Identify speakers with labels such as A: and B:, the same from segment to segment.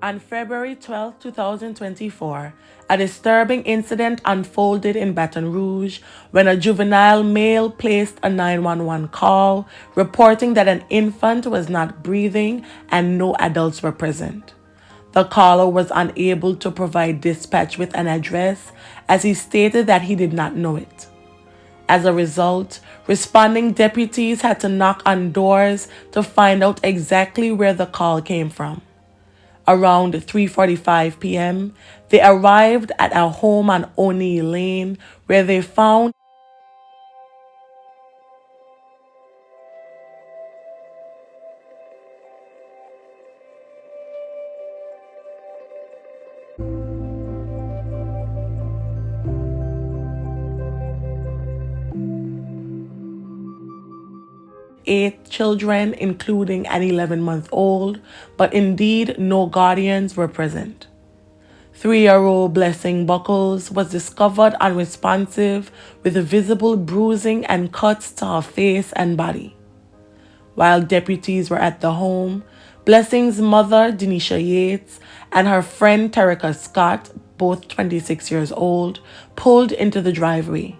A: On February 12, 2024, a disturbing incident unfolded in Baton Rouge when a juvenile male placed a 911 call reporting that an infant was not breathing and no adults were present. The caller was unable to provide dispatch with an address as he stated that he did not know it. As a result, responding deputies had to knock on doors to find out exactly where the call came from. Around 3:45 p.m., they arrived at a home on O'Neill Lane where they found eight children, including an 11-month-old, but indeed no guardians were present. 3-year-old Blessing Buckles was discovered unresponsive with visible bruising and cuts to her face and body. While deputies were at the home, Blessing's mother, Dineshia Yates, and her friend Terica Scott, both 26 years old, pulled into the driveway.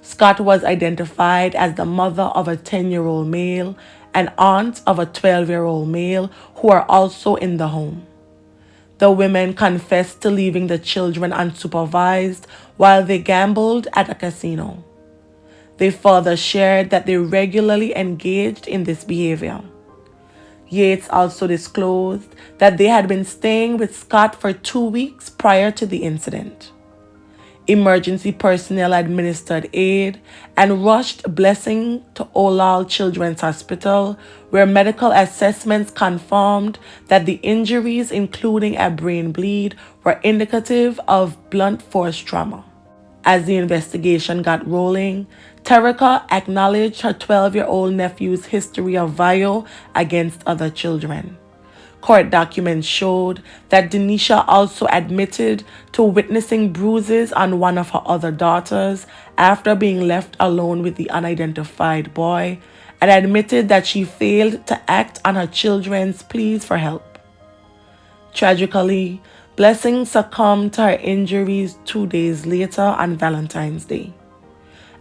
A: Scott was identified as the mother of a 10-year-old male and aunt of a 12-year-old male who are also in the home. The women confessed to leaving the children unsupervised while they gambled at a casino. They further shared that they regularly engaged in this behavior. Yates also disclosed that they had been staying with Scott for 2 weeks prior to the incident. Emergency personnel administered aid and rushed Blessing to Olal Children's Hospital, where medical assessments confirmed that the injuries, including a brain bleed, were indicative of blunt force trauma. As the investigation got rolling, Terica acknowledged her 12-year-old nephew's history of violence against other children. Court documents showed that Dineshia also admitted to witnessing bruises on one of her other daughters after being left alone with the unidentified boy, and admitted that she failed to act on her children's pleas for help. Tragically, Blessing succumbed to her injuries 2 days later on Valentine's Day.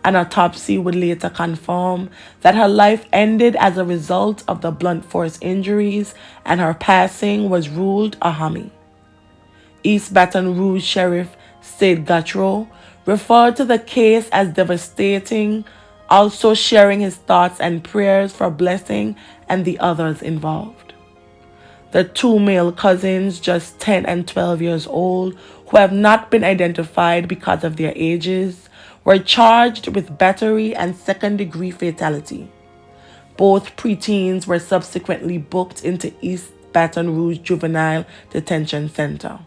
A: An autopsy would later confirm that her life ended as a result of the blunt force injuries and her passing was ruled a homicide. East Baton Rouge Sheriff Sid Gautreaux referred to the case as devastating, also sharing his thoughts and prayers for Blessing and the others involved. The two male cousins, just 10 and 12 years old, who have not been identified because of their ages, were charged with battery and second-degree fatality. Both preteens were subsequently booked into East Baton Rouge Juvenile Detention Center.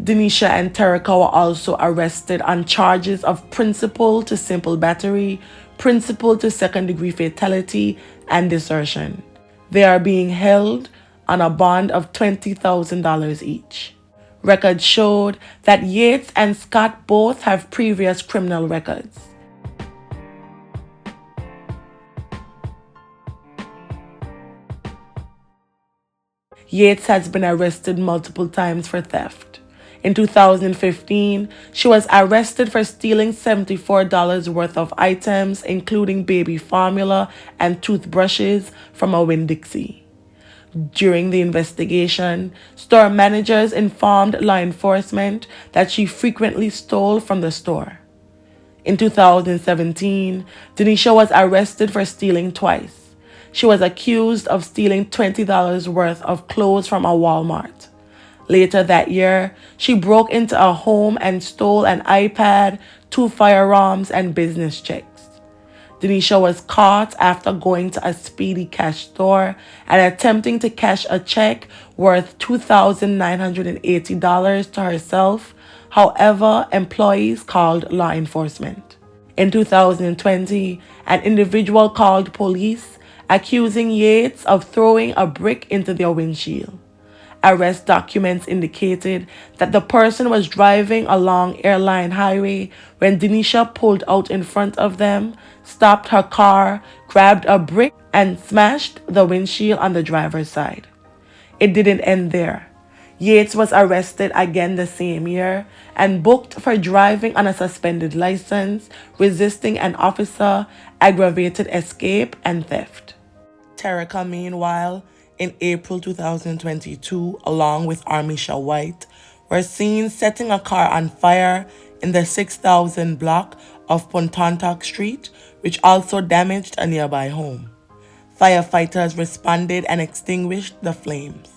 A: Dineshia and Terica were also arrested on charges of principal to simple battery, principal to second-degree fatality, and desertion. They are being held on a bond of $20,000 each. Records showed that Yates and Scott both have previous criminal records. Yates has been arrested multiple times for theft. In 2015, she was arrested for stealing $74 worth of items, including baby formula and toothbrushes, from a Winn-Dixie. During the investigation, store managers informed law enforcement that she frequently stole from the store. In 2017, Dineshia was arrested for stealing twice. She was accused of stealing $20 worth of clothes from a Walmart. Later that year, she broke into a home and stole an iPad, 2 firearms, and business checks. Dineshia was caught after going to a Speedy Cash store and attempting to cash a check worth $2,980 to herself. However, employees called law enforcement. In 2020, an individual called police accusing Yates of throwing a brick into their windshield. Arrest documents indicated that the person was driving along Airline Highway when Dineshia pulled out in front of them, stopped her car, grabbed a brick, and smashed the windshield on the driver's side. It didn't end there. Yates was arrested again the same year and booked for driving on a suspended license, resisting an officer, aggravated escape, and theft. Terica, meanwhile, in April 2022, along with Armisha White, were seen setting a car on fire in the 6000 block of Pontotoc Street, which also damaged a nearby home. Firefighters responded and extinguished the flames.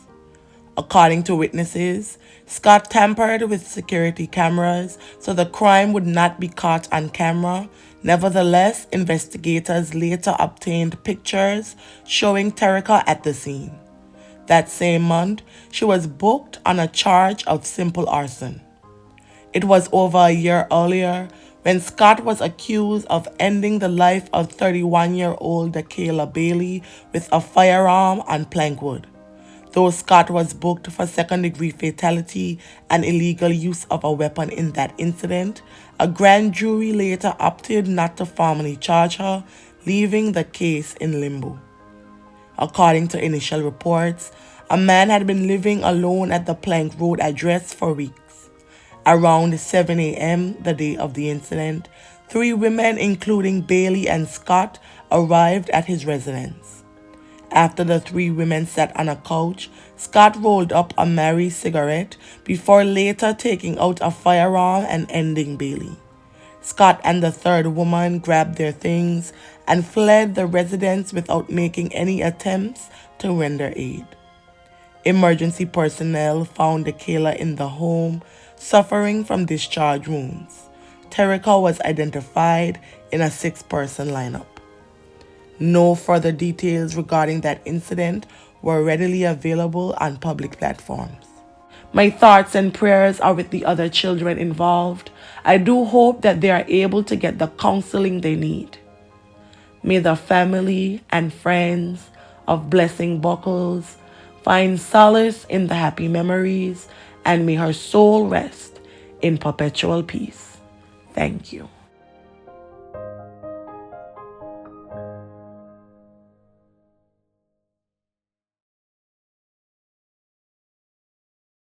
A: According to witnesses, Scott tampered with security cameras so the crime would not be caught on camera. Nevertheless, investigators later obtained pictures showing Terica at the scene. That same month, she was booked on a charge of simple arson. It was over a year earlier when Scott was accused of ending the life of 31-year-old Dakayla Bailey with a firearm on Plankwood. Though Scott was booked for second-degree fatality and illegal use of a weapon in that incident, a grand jury later opted not to formally charge her, leaving the case in limbo. According to initial reports, a man had been living alone at the Plank Road address for weeks. Around 7 a.m. the day of the incident, 3 women, including Bailey and Scott, arrived at his residence. After the 3 women sat on a couch, Scott rolled up a Mary cigarette before later taking out a firearm and ending Bailey. Scott and the 3rd woman grabbed their things and fled the residence without making any attempts to render aid. Emergency personnel found Dakayla in the home, suffering from discharge wounds. Terica was identified in a 6-person lineup. No further details regarding that incident were readily available on public platforms. My thoughts and prayers are with the other children involved. I do hope that they are able to get the counseling they need. May the family and friends of Blessing Buckles find solace in the happy memories, and may her soul rest in perpetual peace. Thank you.